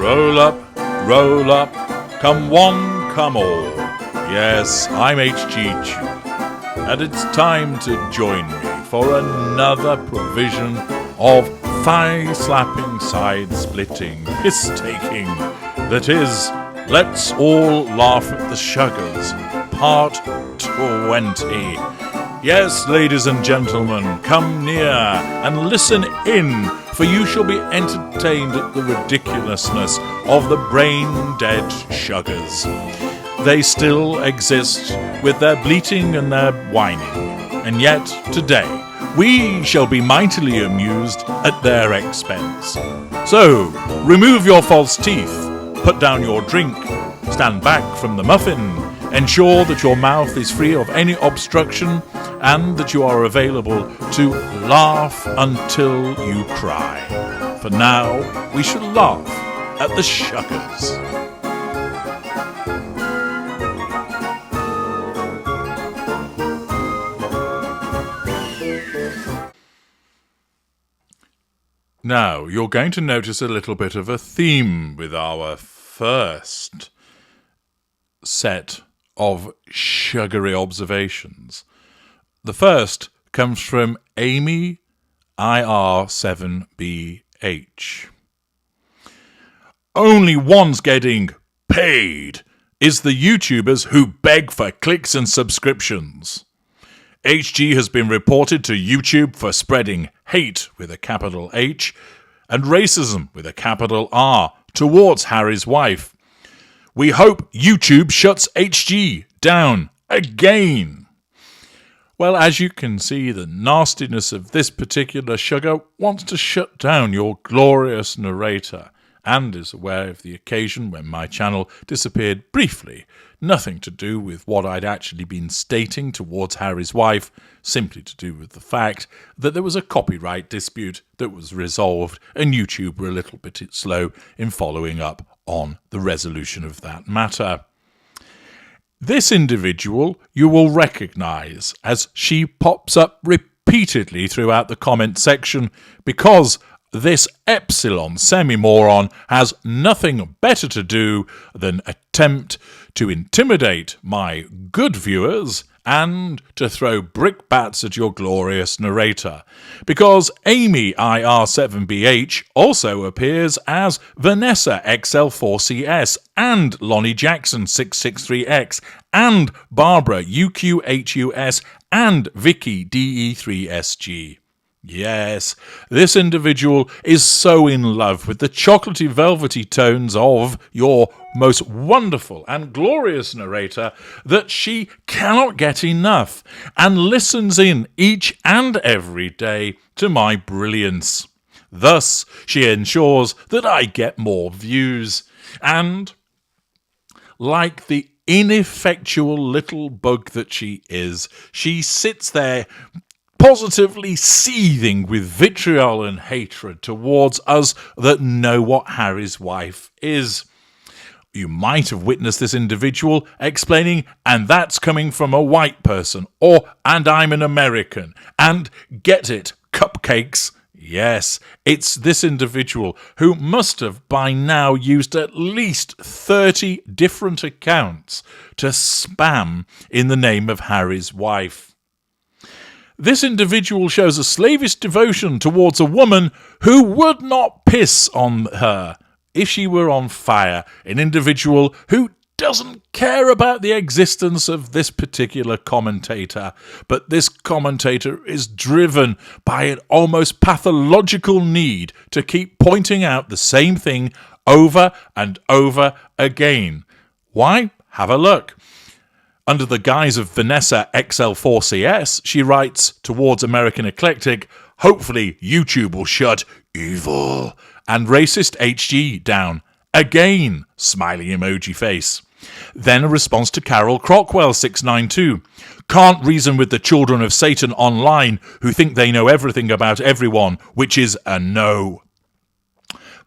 roll up, come one, come all. Yes, I'm HG, and it's time to join me for another provision of thigh-slapping, side-splitting, piss-taking, that is, Let's All Laugh at the Sugars, Part 20. Yes, ladies and gentlemen, come near and listen in, for you shall be entertained at the ridiculousness of the brain-dead Sugars. They still exist with their bleating and their whining, and yet today we shall be mightily amused at their expense. So, remove your false teeth, put down your drink, stand back from the muffin, ensure that your mouth is free of any obstruction, and that you are available to laugh until you cry. For now, we shall laugh at the Sugars. Now, you're going to notice a little bit of a theme with our first set of sugary observations. The first comes from Amy IR7BH. Only one's getting paid is the YouTubers who beg for clicks and subscriptions. HG has been reported to YouTube for spreading hate with a capital H and racism with a capital R towards Harry's wife. We hope YouTube shuts HG down again. Well, as you can see, the nastiness of this particular sugar wants to shut down your glorious narrator and is aware of the occasion when my channel disappeared briefly. Nothing to do with what I'd actually been stating towards Harry's wife, simply to do with the fact that there was a copyright dispute that was resolved and YouTube were a little bit slow in following up on the resolution of that matter. This individual you will recognise as she pops up repeatedly throughout the comment section because this epsilon semi-moron has nothing better to do than attempt to intimidate my good viewers and to throw brickbats at your glorious narrator, because Amy IR7BH also appears as Vanessa XL4CS and Lonnie Jackson 663X and Barbara UQHUS and Vicky DE3SG. Yes, this individual is so in love with the chocolatey velvety tones of your most wonderful and glorious narrator that she cannot get enough and listens in each and every day to my brilliance. Thus, she ensures that I get more views and, like the ineffectual little bug that she is, she sits there positively seething with vitriol and hatred towards us that know what Harry's wife is. You might have witnessed this individual explaining, and that's coming from a white person, or, and I'm an American, and get it, cupcakes. Yes, it's this individual who must have by now used at least 30 different accounts to spam in the name of Harry's wife. This individual shows a slavish devotion towards a woman who would not piss on her if she were on fire. An individual who doesn't care about the existence of this particular commentator, but this commentator is driven by an almost pathological need to keep pointing out the same thing over and over again. Why? Have a look. Under the guise of Vanessa XL4CS, she writes towards American Eclectic, hopefully YouTube will shut evil and racist HG down. Again, smiley emoji face. Then a response to Carol Crockwell 692. Can't reason with the children of Satan online who think they know everything about everyone, which is a no.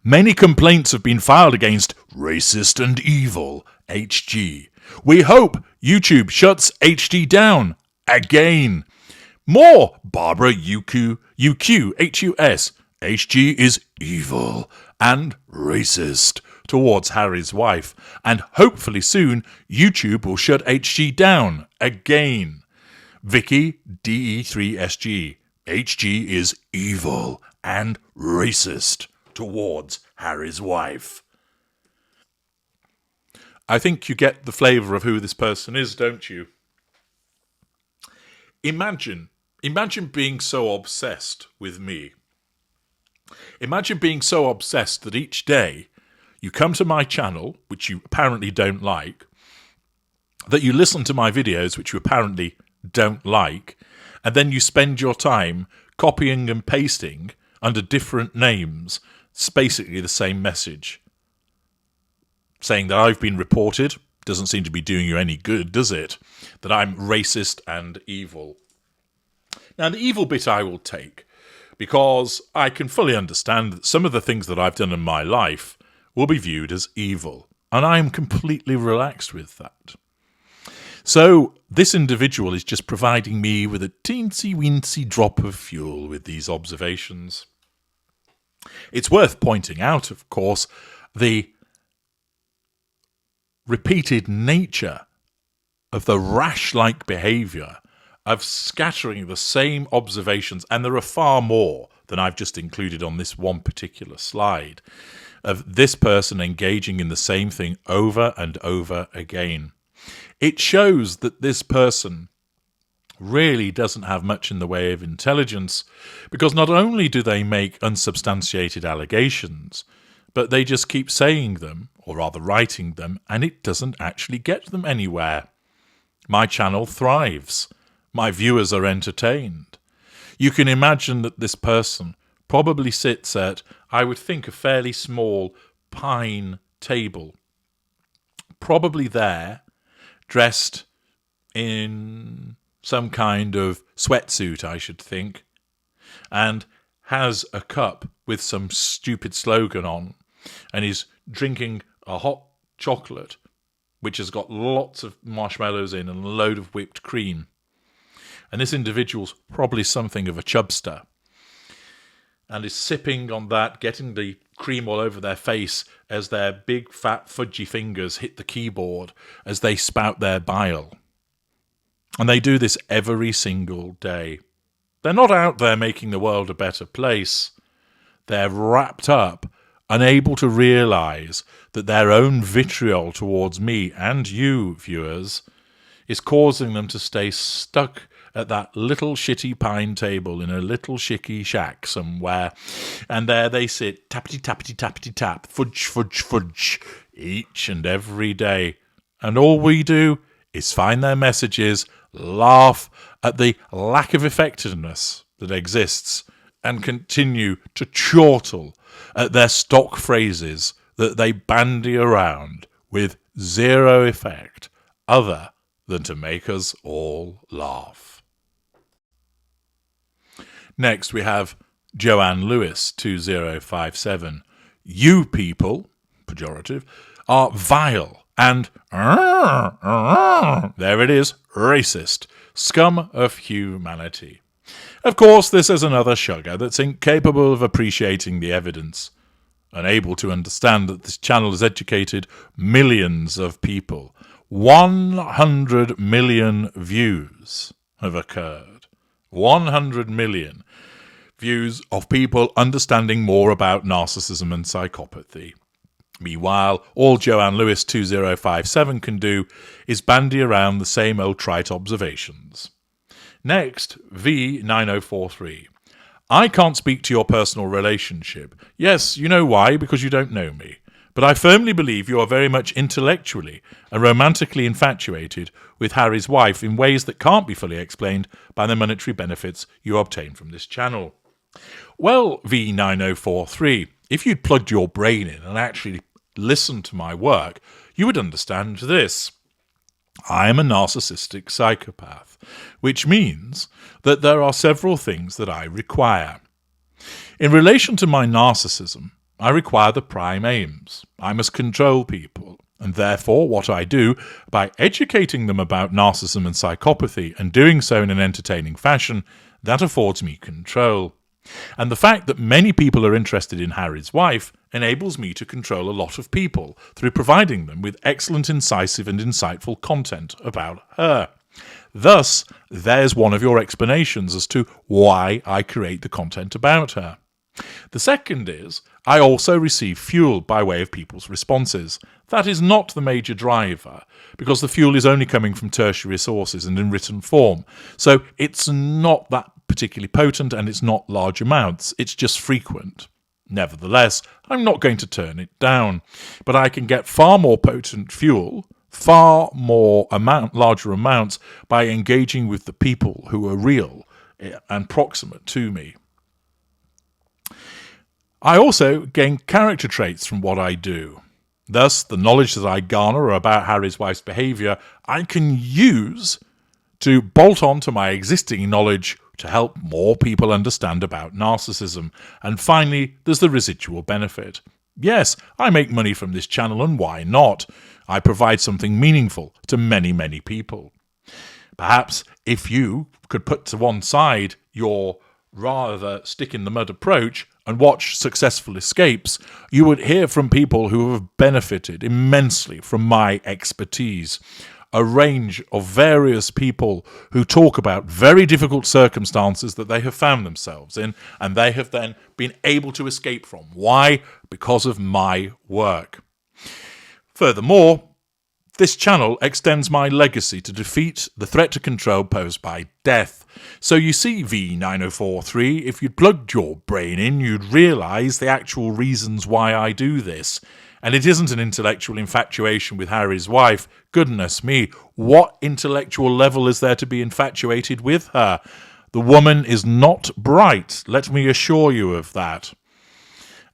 Many complaints have been filed against racist and evil HG. We hope YouTube shuts HG down again. More Barbara UQHUS. HG is evil and racist. towards Harry's wife, and hopefully soon YouTube will shut HG down again. Vicky DE3SG. HG is evil and racist towards Harry's wife. I think you get the flavour of who this person is, don't you? Imagine being so obsessed with me. Imagine being so obsessed that each day you come to my channel, which you apparently don't like, that you listen to my videos, which you apparently don't like, and then you spend your time copying and pasting under different names. It's basically the same message. Saying that I've been reported doesn't seem to be doing you any good, does it? That I'm racist and evil. Now, the evil bit I will take, because I can fully understand that some of the things that I've done in my life will be viewed as evil, and I am completely relaxed with that. So, this individual is just providing me with a teensy-weensy drop of fuel with these observations. It's worth pointing out, of course, the repeated nature of the rash-like behaviour of scattering the same observations, and there are far more than I've just included on this one particular slide, of this person engaging in the same thing over and over again. It shows that this person really doesn't have much in the way of intelligence, because not only do they make unsubstantiated allegations, but they just keep saying them, or rather writing them, and it doesn't actually get them anywhere. My channel thrives. My viewers are entertained. You can imagine that this person probably sits at, I would think, a fairly small pine table. Probably there, dressed in some kind of sweatsuit, I should think, and has a cup with some stupid slogan on, and is drinking a hot chocolate, which has got lots of marshmallows in and a load of whipped cream. And this individual's probably something of a chubster, and is sipping on that, getting the cream all over their face as their big fat fudgy fingers hit the keyboard as they spout their bile. And they do this every single day. They're not out there making the world a better place. They're wrapped up, unable to realise that their own vitriol towards me and you, viewers, is causing them to stay stuck at that little shitty pine table in a little shicky shack somewhere. And there they sit, tappity, tappity, tappity, tap, fudge, fudge, fudge, each and every day. And all we do is find their messages, laugh at the lack of effectiveness that exists, and continue to chortle at their stock phrases that they bandy around with zero effect other than to make us all laugh. Next we have Joanne Lewis 2057. You people, pejorative, are vile and there it is, racist, scum of humanity. Of course, this is another sugar that's incapable of appreciating the evidence, unable to understand that this channel has educated millions of people. 100 million views have occurred. 100 million views of people understanding more about narcissism and psychopathy. Meanwhile, all Joanne Lewis 2057 can do is bandy around the same old trite observations. Next, V9043. I can't speak to your personal relationship. Yes, you know why, because you don't know me. But I firmly believe you are very much intellectually and romantically infatuated with Harry's wife in ways that can't be fully explained by the monetary benefits you obtain from this channel. Well, V9043, if you'd plugged your brain in and actually listened to my work, you would understand this. I am a narcissistic psychopath, which means that there are several things that I require. In relation to my narcissism, I require the prime aims. I must control people, and therefore what I do, by educating them about narcissism and psychopathy, and doing so in an entertaining fashion, that affords me control. And the fact that many people are interested in Harry's wife enables me to control a lot of people through providing them with excellent, incisive and insightful content about her. Thus, there's one of your explanations as to why I create the content about her. The second is, I also receive fuel by way of people's responses. That is not the major driver, because the fuel is only coming from tertiary sources and in written form. So it's not that particularly potent and it's not large amounts, it's just frequent. Nevertheless, I'm not going to turn it down, but I can get far more potent fuel, far more larger amounts by engaging with the people who are real and proximate to me. I also gain character traits from what I do. Thus, the knowledge that I garner about Harry's wife's behaviour, I can use to bolt on to my existing knowledge to help more people understand about narcissism. And finally, there's the residual benefit. Yes, I make money from this channel, and why not? I provide something meaningful to many, many people. Perhaps if you could put to one side your rather stick-in-the-mud approach and watch successful escapes, you would hear from people who have benefited immensely from my expertise. A range of various people who talk about very difficult circumstances that they have found themselves in and they have then been able to escape from. Why? Because of my work. Furthermore, this channel extends my legacy to defeat the threat to control posed by death. So you see, V9043, if you'd plugged your brain in, you'd realise the actual reasons why I do this. And it isn't an intellectual infatuation with Harry's wife. Goodness me, what intellectual level is there to be infatuated with her? The woman is not bright, let me assure you of that.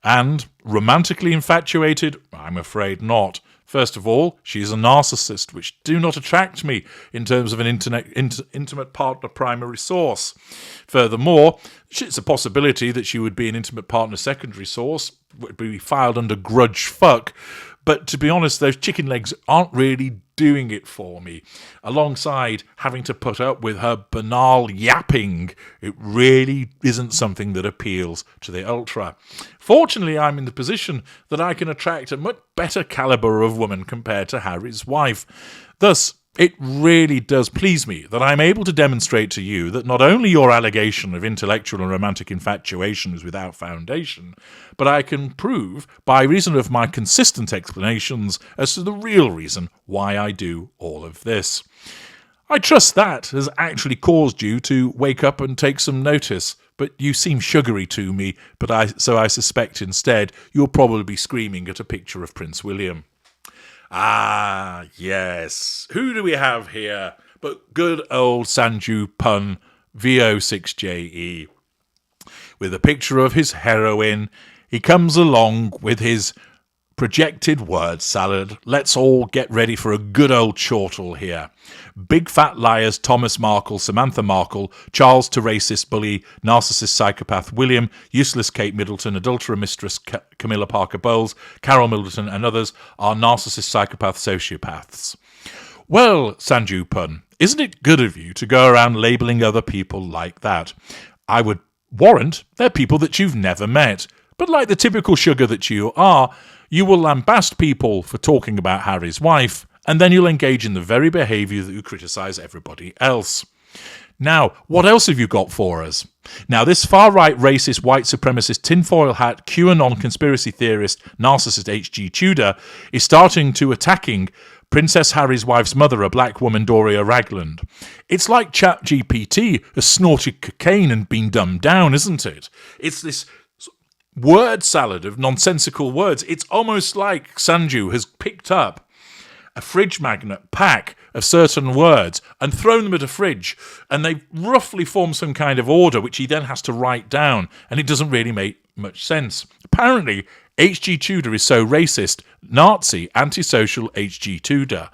And romantically infatuated? I'm afraid not. First of all, she's a narcissist, which do not attract me in terms of an intimate partner primary source. Furthermore, it's a possibility that she would be an intimate partner secondary source, would be filed under grudge fuck. But to be honest, those chicken legs aren't really doing it for me. Alongside having to put up with her banal yapping, it really isn't something that appeals to the ultra. Fortunately, I'm in the position that I can attract a much better calibre of woman compared to Harry's wife. Thus, it really does please me that I'm able to demonstrate to you that not only your allegation of intellectual and romantic infatuation is without foundation, but I can prove, by reason of my consistent explanations, as to the real reason why I do all of this. I trust that has actually caused you to wake up and take some notice, but you seem sugary to me, so I suspect instead you'll probably be screaming at a picture of Prince William. Ah, yes. Who do we have here but good old Sanju Pun, VO6JE. With a picture of his heroine, he comes along with his projected word salad. Let's all get ready for a good old chortle here. Big fat liars Thomas Markle, Samantha Markle, Charles to racist bully, narcissist psychopath William, useless Kate Middleton, adulterer mistress Camilla Parker Bowles, Carol Middleton and others are narcissist psychopath sociopaths. Well, Sanju Pun, isn't it good of you to go around labelling other people like that? I would warrant they're people that you've never met. But like the typical sugar that you are, you will lambast people for talking about Harry's wife, and then you'll engage in the very behaviour that you criticise everybody else. Now, what else have you got for us? Now, this far-right, racist, white supremacist, tinfoil hat, QAnon conspiracy theorist, narcissist H.G. Tudor is starting to attacking Princess Harry's wife's mother, a black woman, Doria Ragland. It's like ChatGPT has snorted cocaine and been dumbed down, isn't it? It's this word salad of nonsensical words. It's almost like Sanju has picked up a fridge magnet pack of certain words and thrown them at a fridge, and they roughly form some kind of order which he then has to write down, and it doesn't really make much sense. Apparently, H.G. Tudor is so racist, Nazi, antisocial H.G. Tudor.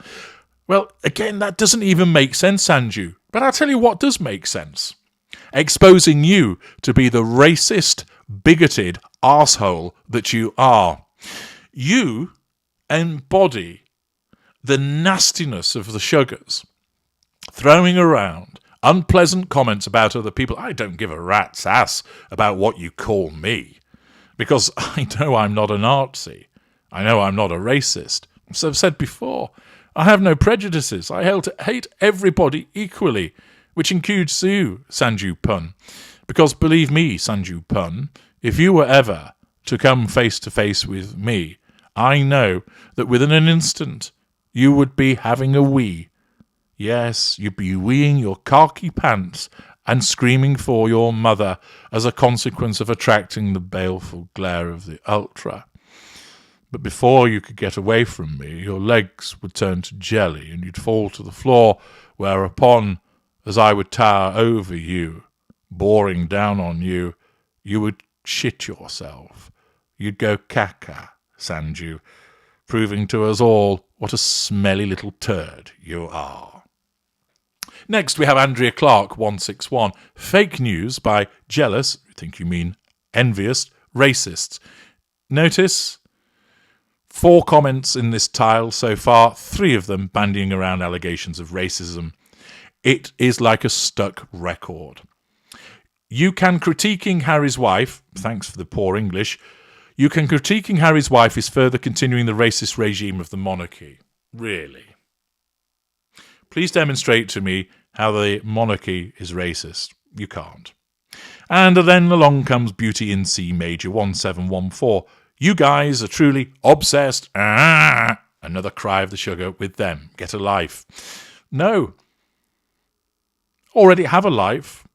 Well, again, that doesn't even make sense, Sanju. But I'll tell you what does make sense. Exposing you to be the racist, bigoted arsehole that you are. You embody the nastiness of the sugars, throwing around unpleasant comments about other people. I don't give a rat's ass about what you call me, because I know I'm not a Nazi. I know I'm not a racist. As I've said before, I have no prejudices. I hate everybody equally, which includes you, Sanju Pun. Because believe me, Sanju Pun, if you were ever to come face to face with me, I know that within an instant you would be having a wee. Yes, you'd be weeing your khaki pants and screaming for your mother as a consequence of attracting the baleful glare of the ultra. But before you could get away from me, your legs would turn to jelly and you'd fall to the floor, whereupon, as I would tower over you, boring down on you, you would shit yourself. You'd go caca, Sanju, proving to us all what a smelly little turd you are. Next, we have Andrea Clark, 161. Fake news by jealous, I think you mean envious, racists. Notice 4 comments in this tile so far, 3 of them bandying around allegations of racism. It is like a stuck record. You can critiquing Harry's wife, thanks for the poor English, you can critiquing Harry's wife is further continuing the racist regime of the monarchy. Really? Please demonstrate to me how the monarchy is racist. You can't. And then along comes Beauty in C Major 1714. You guys are truly obsessed. Another cry of the sugar with them. Get a life. No. Already have a life.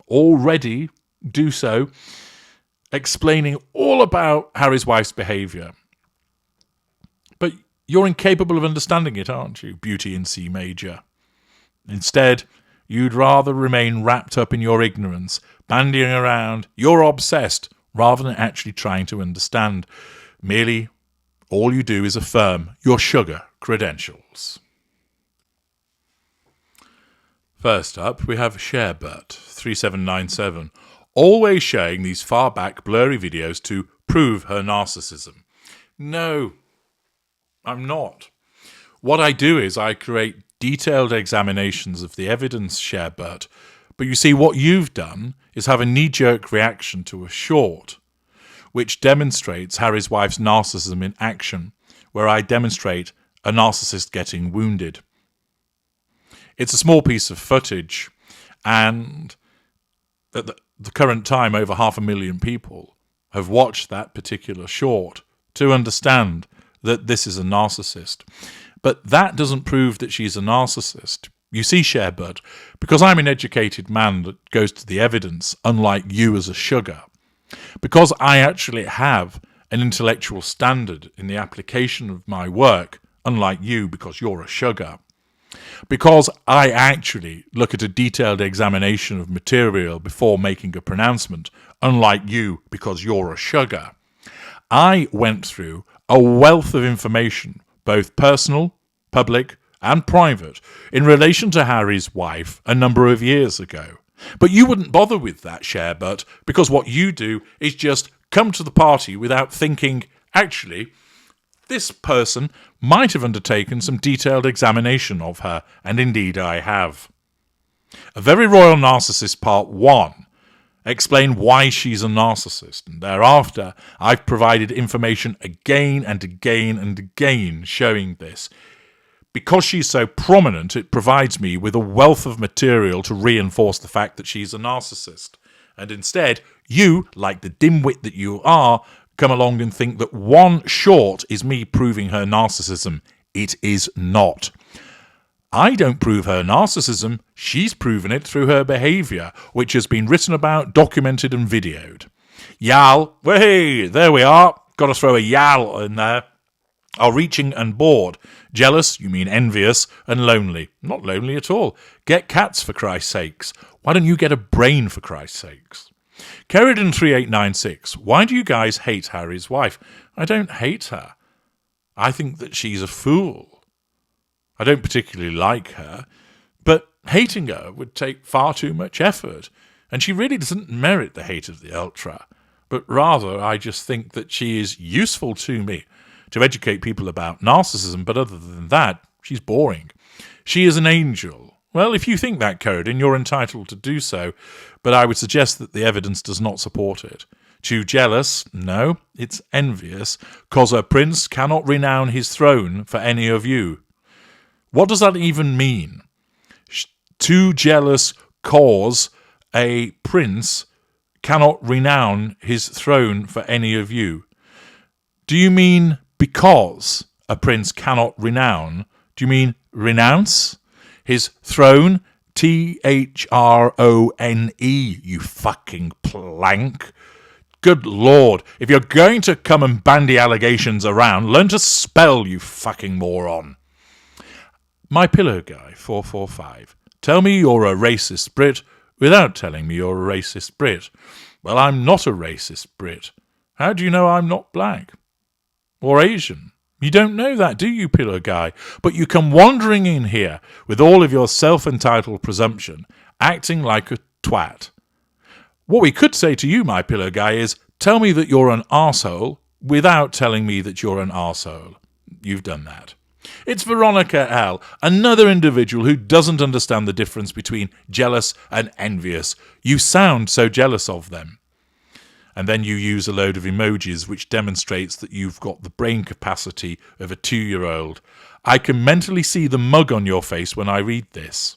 Already do so. Explaining all about Harry's wife's behaviour. But you're incapable of understanding it, aren't you, Beauty in C Major? Instead, you'd rather remain wrapped up in your ignorance, bandying around, you're obsessed, rather than actually trying to understand. Merely, all you do is affirm your sugar credentials. First up, we have Sharebert, 3797, always sharing these far-back blurry videos to prove her narcissism. No, I'm not. What I do is I create detailed examinations of the evidence, Sharebert. But you see, what you've done is have a knee-jerk reaction to a short, which demonstrates Harry's wife's narcissism in action, where I demonstrate a narcissist getting wounded. It's a small piece of footage, and at the current time, over 500,000 people have watched that particular short to understand that this is a narcissist. But that doesn't prove that she's a narcissist. You see, Sharebird, because I'm an educated man that goes to the evidence, unlike you as a sugar, because I actually have an intellectual standard in the application of my work, unlike you because you're a sugar, because I actually look at a detailed examination of material before making a pronouncement, unlike you because you're a sugar, I went through a wealth of information, both personal, public, and private, in relation to Harry's wife a number of years ago. But you wouldn't bother with that, Sharebert, because what you do is just come to the party without thinking, actually, this person might have undertaken some detailed examination of her, and indeed I have. A Very Royal Narcissist Part 1 explain why she's a narcissist, and thereafter I've provided information again and again and again showing this. Because she's so prominent, it provides me with a wealth of material to reinforce the fact that she's a narcissist. And instead, you, like the dimwit that you are, come along and think that one short is me proving her narcissism. It is not. I don't prove her narcissism, she's proven it through her behaviour, which has been written about, documented and videoed. Yal, hey, there we are. Got to throw a yal in there. Are reaching and bored. Jealous, you mean envious, and lonely. Not lonely at all. Get cats for Christ's sakes. Why don't you get a brain for Christ's sakes? Kerridan 3896. Why do you guys hate Harry's wife? I don't hate her. I think that she's a fool. I don't particularly like her, but hating her would take far too much effort, and she really doesn't merit the hate of the ultra. But rather, I just think that she is useful to me to educate people about narcissism, but other than that, she's boring. She is an angel, Well, if you think that, Coden, you're entitled to do so, but I would suggest that the evidence does not support it. Too jealous? No, it's envious, 'cause a prince cannot renown his throne for any of you. What does that even mean? Too jealous cause a prince cannot renown his throne for any of you. Do you mean because a prince cannot renown? Do you mean renounce his throne? THRONE, you fucking plank. Good Lord, if you're going to come and bandy allegations around, learn to spell, you fucking moron. My Pillow Guy 445. Tell me you're a racist Brit without telling me you're a racist Brit. Well, I'm not a racist Brit. How do you know I'm not black? Or Asian? You don't know that, do you, Pillow Guy? But you come wandering in here with all of your self-entitled presumption, acting like a twat. What we could say to you, my Pillow Guy, is tell me that you're an arsehole without telling me that you're an arsehole. You've done that. It's Veronica L., another individual who doesn't understand the difference between jealous and envious. You sound so jealous of them. And then you use a load of emojis which demonstrates that you've got the brain capacity of a 2-year-old. I can mentally see the mug on your face when I read this.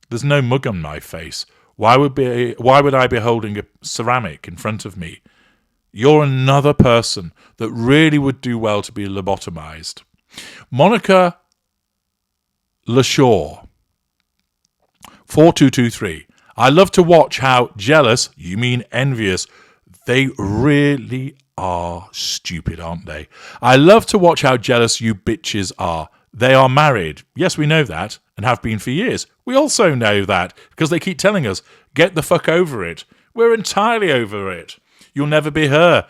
There's no mug on my face. Why would I be holding a ceramic in front of me? You're another person that really would do well to be lobotomized. Monica Lashaw, 4223. I love to watch how jealous, you mean envious, they really are stupid, aren't they? I love to watch how jealous you bitches are. They are married. Yes, we know that, and have been for years. We also know that, because they keep telling us, get the fuck over it. We're entirely over it. You'll never be her.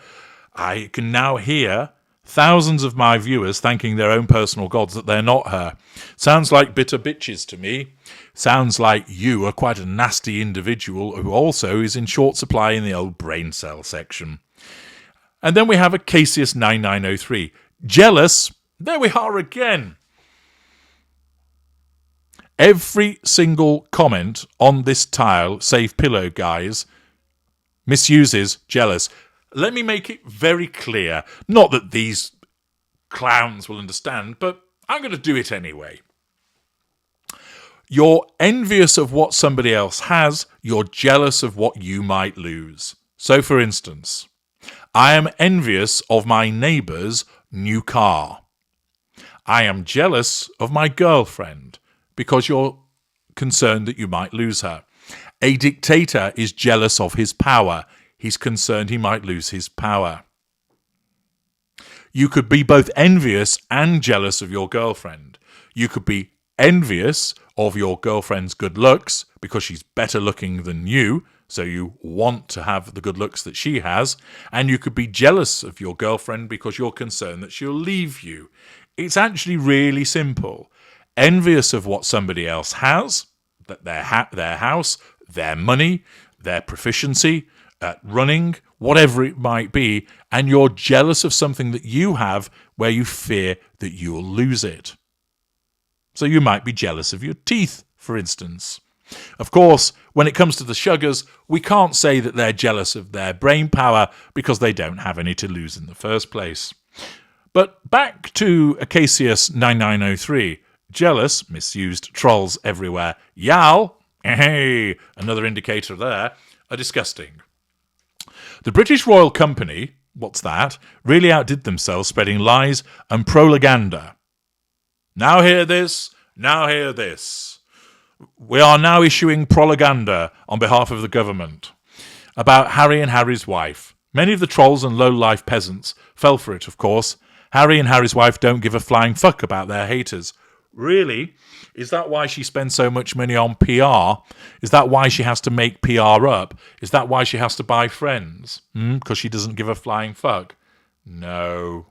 I can now hear thousands of my viewers thanking their own personal gods that they're not her. Sounds like bitter bitches to me. Sounds like you are quite a nasty individual who also is in short supply in the old brain cell section. And then we have a Casius 9903. Jealous? There we are again. Every single comment on this tile, save Pillow Guys, misuses jealous. Let me make it very clear. Not that these clowns will understand, but I'm going to do it anyway. You're envious of what somebody else has. You're jealous of what you might lose. So, for instance, I am envious of my neighbour's new car. I am jealous of my girlfriend because you're concerned that you might lose her. A dictator is jealous of his power. He's concerned he might lose his power. You could be both envious and jealous of your girlfriend. You could be envious of your girlfriend's good looks because she's better looking than you, so you want to have the good looks that she has. And you could be jealous of your girlfriend because you're concerned that she'll leave you. It's actually really simple. Envious of what somebody else has, that their house, their money, their proficiency at running, whatever it might be, and you're jealous of something that you have where you fear that you'll lose it. So you might be jealous of your teeth, for instance. Of course, when it comes to the sugars, we can't say that they're jealous of their brain power because they don't have any to lose in the first place. But back to Acacius 9903. Jealous, misused, trolls everywhere. Yal, hey, another indicator there, are disgusting. The British Royal Company, what's that, really outdid themselves spreading lies and propaganda. Now hear this, now hear this. We are now issuing propaganda on behalf of the government about Harry and Harry's wife. Many of the trolls and low-life peasants fell for it, of course. Harry and Harry's wife don't give a flying fuck about their haters. Really? Is that why she spends so much money on PR? Is that why she has to make PR up? Is that why she has to buy friends? Because she doesn't give a flying fuck? No.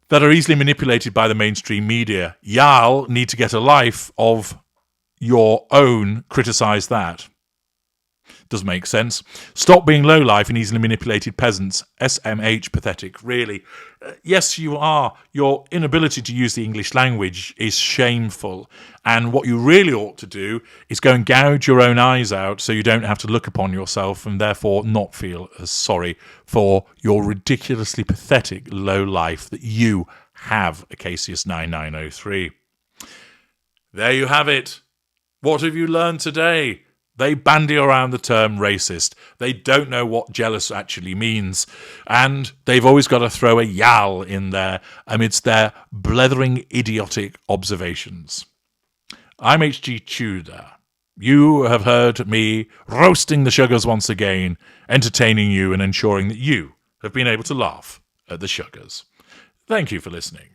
That are easily manipulated by the mainstream media. Y'all need to get a life of your own. Criticise that. Does make sense. Stop being low-life and easily manipulated peasants. SMH, pathetic, really. Yes, you are. Your inability to use the English language is shameful. And what you really ought to do is go and gouge your own eyes out so you don't have to look upon yourself and therefore not feel as sorry for your ridiculously pathetic low life that you have, Acacius 9903. There you have it. What have you learned today? They bandy around the term racist. They don't know what jealous actually means. And they've always got to throw a yal in there amidst their blethering idiotic observations. I'm H.G. Tudor. You have heard me roasting the sugars once again, entertaining you and ensuring that you have been able to laugh at the sugars. Thank you for listening.